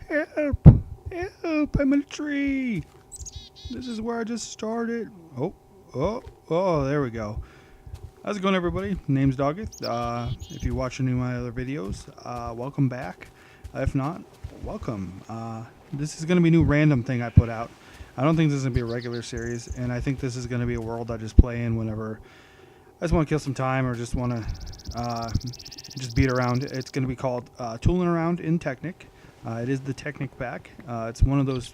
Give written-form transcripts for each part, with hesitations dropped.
Help! Help! I'm in a tree! This is where I just started. Oh, there we go. How's it going, everybody? Name's Dawgeth. If you watch any of my other videos, welcome back. If not, welcome. This is going to be a new random thing I put out. I don't think this is going to be a regular series, and I think this is going to be a world I just play in whenever I just want to kill some time or just want to just beat around. It's going to be called Tooling Around in Technic. It is the Technic Pack. It's one of those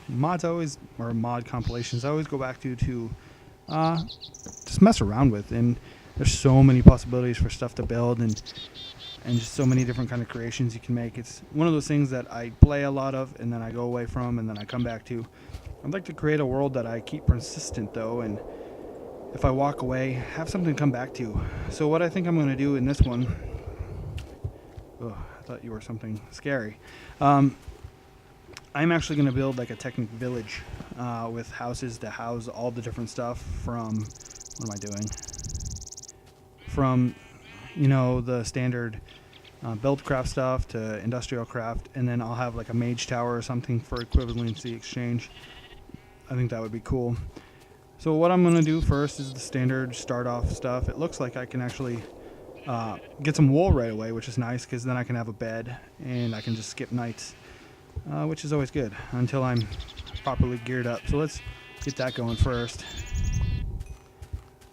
mods or mod compilations I always go back to just mess around with, and there's so many possibilities for stuff to build and just so many different kind of creations you can make. It's one of those things that I play a lot of and then I go away from and then I come back to. I'd like to create a world that I keep persistent though, and if I walk away, have something to come back to. So what I think I'm going to do in this one, I thought you were something scary. I'm actually going to build like a Technic village with houses to house all the different stuff from, what am I doing? From, you know, the standard Buildcraft stuff to IndustrialCraft, and then I'll have like a mage tower or something for equivalency exchange. I think that would be cool. So what I'm going to do first is the standard start off stuff. It looks like I can actually get some wool right away, which is nice because then I can have a bed and I can just skip nights, which is always good until I'm properly geared up. So let's get that going first,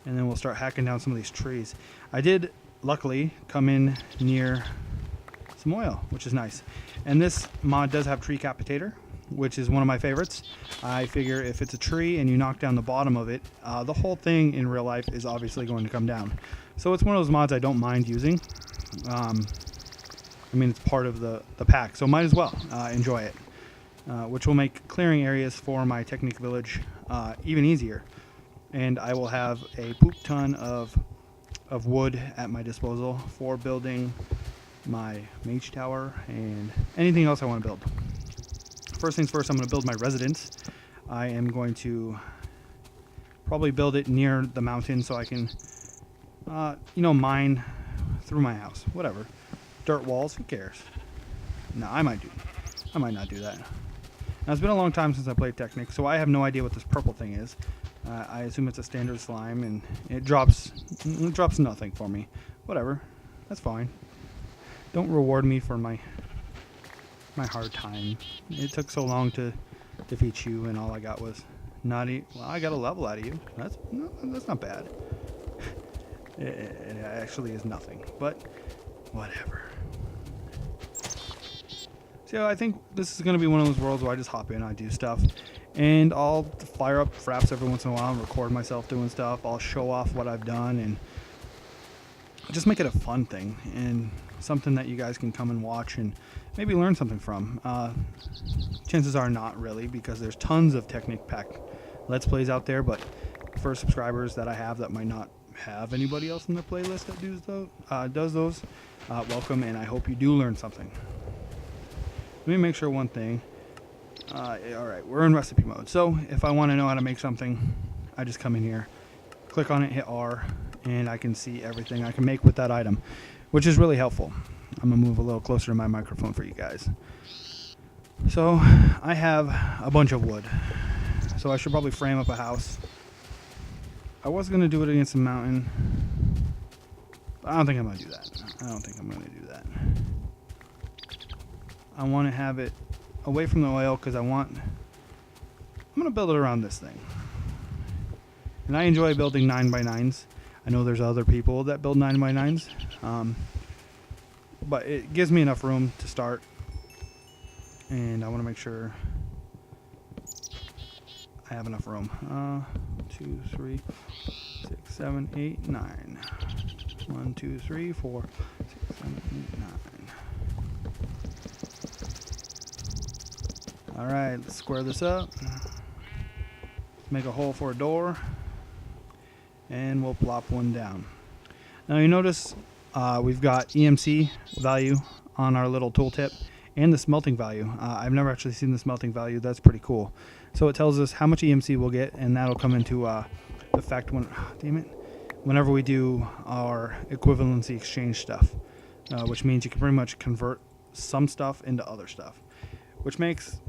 and then we'll start hacking down some of these trees. I did luckily come in near some oil, which is nice, and this mod does have tree capitator, which is one of my favorites. I figure if it's a tree and you knock down the bottom of it, the whole thing in real life is obviously going to come down. So it's one of those mods I don't mind using. I mean, it's part of the pack, so might as well enjoy it, which will make clearing areas for my Technic village even easier. And I will have a poop ton of wood at my disposal for building my mage tower and anything else I want to build. First things first, I'm going to build my residence. I am going to probably build it near the mountain so I can, mine through my house. Whatever. Dirt walls, who cares? No, I might not do that. Now, it's been a long time since I played Technic, so I have no idea what this purple thing is. I assume it's a standard slime, and it drops nothing for me. Whatever. That's fine. Don't reward me for my hard time. It took so long to defeat you, and all I got was well, I got a level out of you. That's not bad. It actually is nothing, but whatever. So I think this is going to be one of those worlds where I just hop in, I do stuff, and I'll fire up fraps every once in a while and record myself doing stuff. I'll show off what I've done and just make it a fun thing and something that you guys can come and watch and maybe learn something from. Chances are not really, because there's tons of Technic Pack Let's Plays out there, but for subscribers that I have that might not have anybody else in the playlist that does those, welcome, and I hope you do learn something. Let me make sure one thing. Alright, we're in recipe mode, so if I want to know how to make something, I just come in here, click on it, hit R, and I can see everything I can make with that item, which is really helpful. I'm going to move a little closer to my microphone for you guys. So, I have a bunch of wood, so I should probably frame up a house. I was going to do it against a mountain, but I don't think I'm going to do that. I want to have it away from the oil because I'm going to build it around this thing. And I enjoy building 9x9s. I know there's other people that build 9x9s. But it gives me enough room to start, and I want to make sure I have enough room. 2, 3, 6, 7, 8, 9. 1, 2, 3, 4, 6, 7, 8, 9. Alright, let's square this up. Make a hole for a door, and we'll plop one down. Now you notice we've got EMC value on our little tooltip and the smelting value. I've never actually seen the smelting value. That's pretty cool. So it tells us how much EMC we'll get, and that'll come into effect whenever we do our equivalency exchange stuff, which means you can pretty much convert some stuff into other stuff. which makes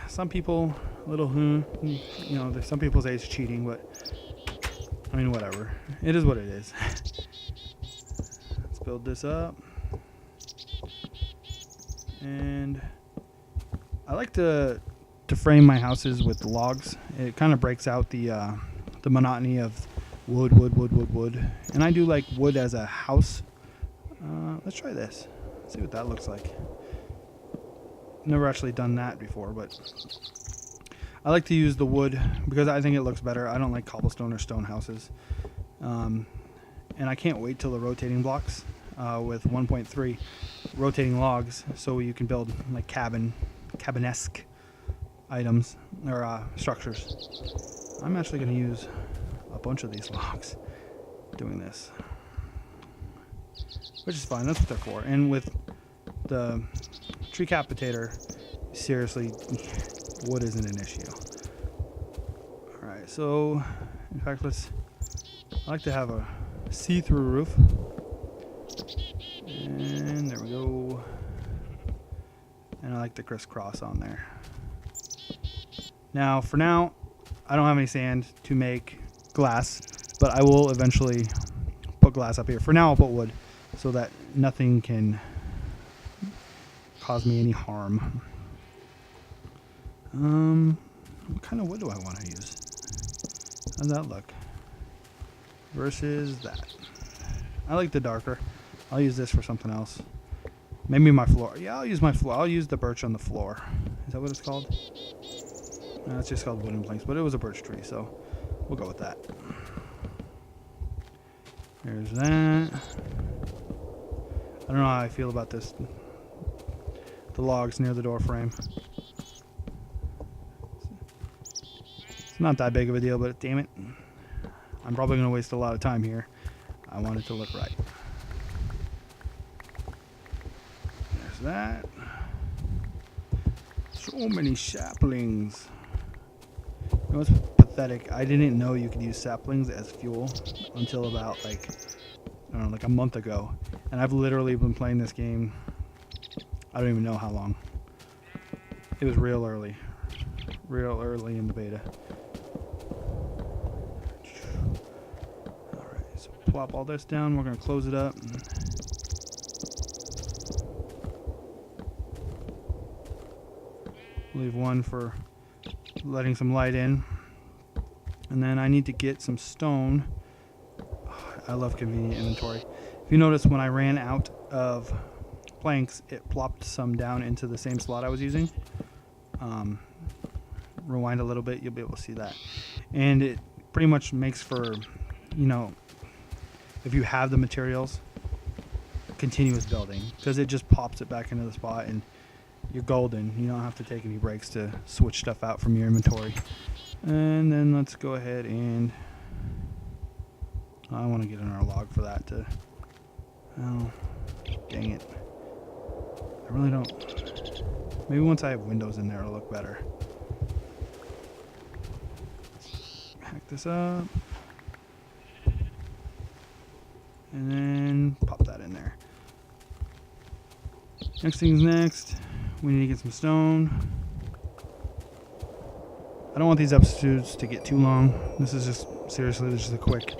some people a little, you know, some people say it's cheating, but I mean, whatever. It is what it is. Let's build this up. And I like to frame my houses with logs. It kind of breaks out the monotony of wood. And I do like wood as a house. Let's try this. Let's see what that looks like. Never actually done that before, but I like to use the wood because I think it looks better. I don't like cobblestone or stone houses. And I can't wait till the rotating blocks with 1.3 rotating logs, so you can build like cabin-esque items or structures. I'm actually going to use a bunch of these logs doing this, which is fine. That's what they're for. And with the tree capitator, seriously, wood isn't an issue. Alright, so in fact, I like to have a see-through roof. And there we go. And I like the crisscross on there. Now, for now, I don't have any sand to make glass, but I will eventually put glass up here. For now, I'll put wood so that nothing can cause me any harm. What kind of wood do I want to use? How's that look? Versus that. I like the darker. I'll use this for something else. Maybe my floor. Yeah, I'll use my floor. I'll use the birch on the floor. Is that what it's called? No, it's just called wooden planks, but it was a birch tree, so we'll go with that. There's that. I don't know how I feel about this. The logs near the door frame. It's not that big of a deal, but damn it. I'm probably going to waste a lot of time here. I want it to look right. There's that. So many saplings. You know what's pathetic? I didn't know you could use saplings as fuel until about like, I don't know, like a month ago. And I've literally been playing this game, I don't even know how long. It was real early in the beta. Alright, so plop all this down. We're going to close it up. Leave one for letting some light in. And then I need to get some stone. I love convenient inventory. If you notice, when I ran out of planks, it plopped some down into the same slot I was using. Rewind a little bit, you'll be able to see that. And it pretty much makes for, you know, if you have the materials, continuous building, because it just pops it back into the spot and you're golden. You don't have to take any breaks to switch stuff out from your inventory. And then let's go ahead and I want to get another log for that to, oh, dang it. I really don't. Maybe once I have windows in there, it'll look better. Hack this up. And then pop that in there. Next thing's next. We need to get some stone. I don't want these episodes to get too long. This is just, seriously, this is a quick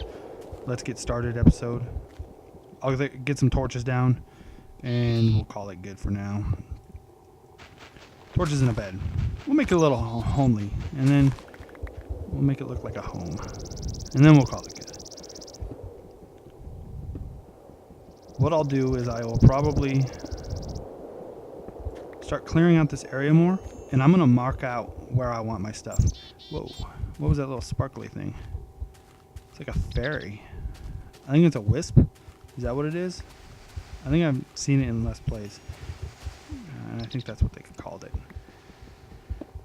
let's get started episode. I'll get some torches down and we'll call it good for now. Torches in a bed. We'll make it a little homely, and then we'll make it look like a home, and then we'll call it good. What I'll do is I will probably start clearing out this area more, and I'm going to mark out where I want my stuff. Whoa, what was that little sparkly thing? It's like a fairy. I think it's a wisp. Is that what it is? I think I've seen it in Let's Plays. And I think that's what they called it.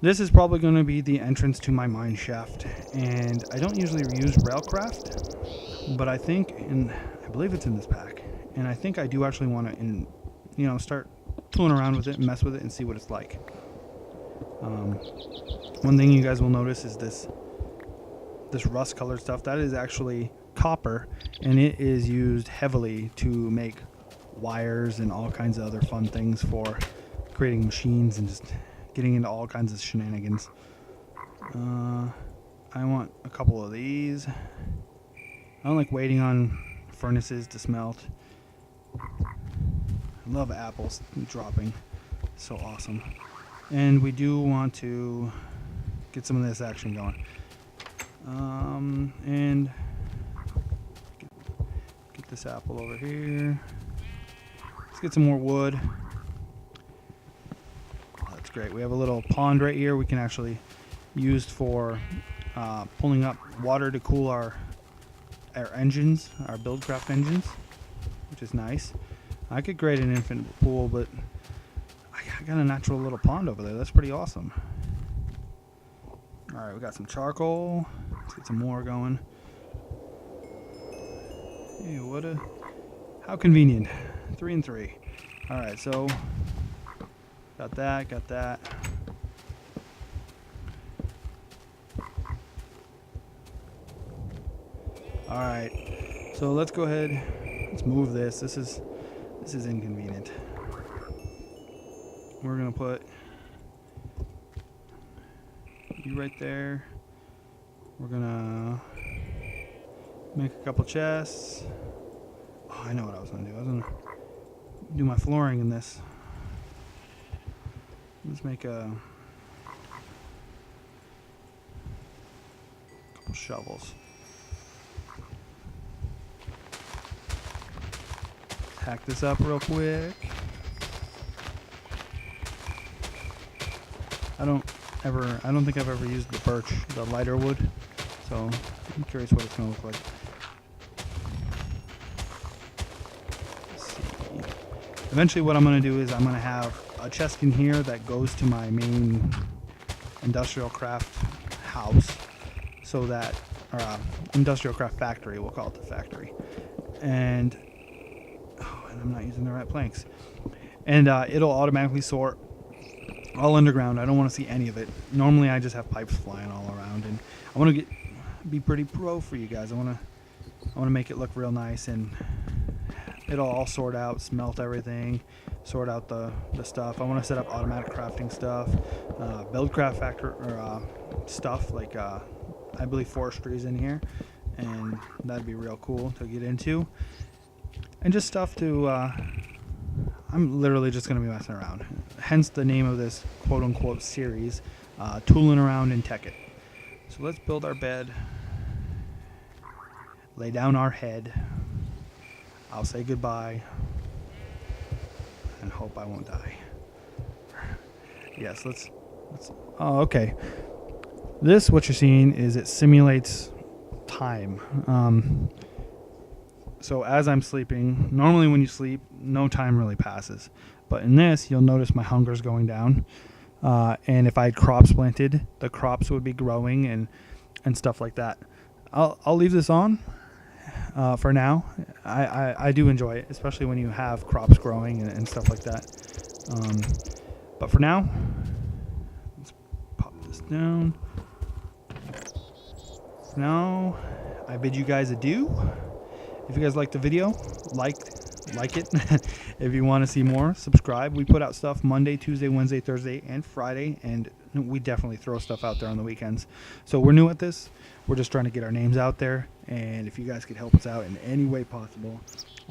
This is probably going to be the entrance to my mine shaft. And I don't usually use Railcraft, but I think, I believe it's in this pack. And I think I do actually want to, you know, start tooling around with it and mess with it and see what it's like. One thing you guys will notice is this rust colored stuff. That is actually copper, and it is used heavily to make wires and all kinds of other fun things for creating machines and just getting into all kinds of shenanigans. I want a couple of these. I don't like waiting on furnaces to smelt. I love apples dropping. So awesome. And we do want to get some of this action going. And get this apple over here. Let's get some more wood. Oh, that's great. We have a little pond right here we can actually use for pulling up water to cool our engines, our Buildcraft engines, which is nice. I could create an infinite pool, but I got a natural little pond over there. That's pretty awesome. Alright, we got some charcoal. Let's get some more going. Hey, how convenient. 3 and 3. Alright, so got that. Alright, so let's go ahead. Let's move this. This is inconvenient. We're gonna put you right there. We're gonna make a couple chests. Oh, I know what I was gonna do. I was gonna do my flooring in this. Let's make a couple shovels. Hack this up real quick. I don't think I've ever used the birch, the lighter wood, so I'm curious what it's going to look like. Let's see. Eventually what I'm going to do is I'm going to have a chest in here that goes to my main IndustrialCraft house, so that, or IndustrialCraft factory, we'll call it the factory. And I'm not using the right planks. And it'll automatically sort all underground. I don't want to see any of it. Normally I just have pipes flying all around, and I want to be pretty pro for you guys. I want to make it look real nice, and it'll all sort out, smelt everything, sort out the stuff. I want to set up automatic crafting stuff, Buildcraft factor or stuff like I believe forestry is in here, and that'd be real cool to get into. And just stuff to, I'm literally just going to be messing around. Hence the name of this quote-unquote series, Tooling Around in Technic. So let's build our bed. Lay down our head. I'll say goodbye. And hope I won't die. Yes, let's oh, okay. This, what you're seeing, is it simulates time. So as I'm sleeping, normally when you sleep, no time really passes. But in this, you'll notice my hunger's going down. And if I had crops planted, the crops would be growing and stuff like that. I'll leave this on for now. I do enjoy it, especially when you have crops growing and stuff like that. But for now, let's pop this down. For now, I bid you guys adieu. If you guys liked the video, like it. If you want to see more, subscribe. We put out stuff Monday, Tuesday, Wednesday, Thursday, and Friday, and we definitely throw stuff out there on the weekends. So we're new at this. We're just trying to get our names out there, and if you guys could help us out in any way possible,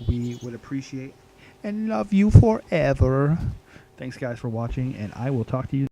we would appreciate and love you forever. Thanks, guys, for watching, and I will talk to you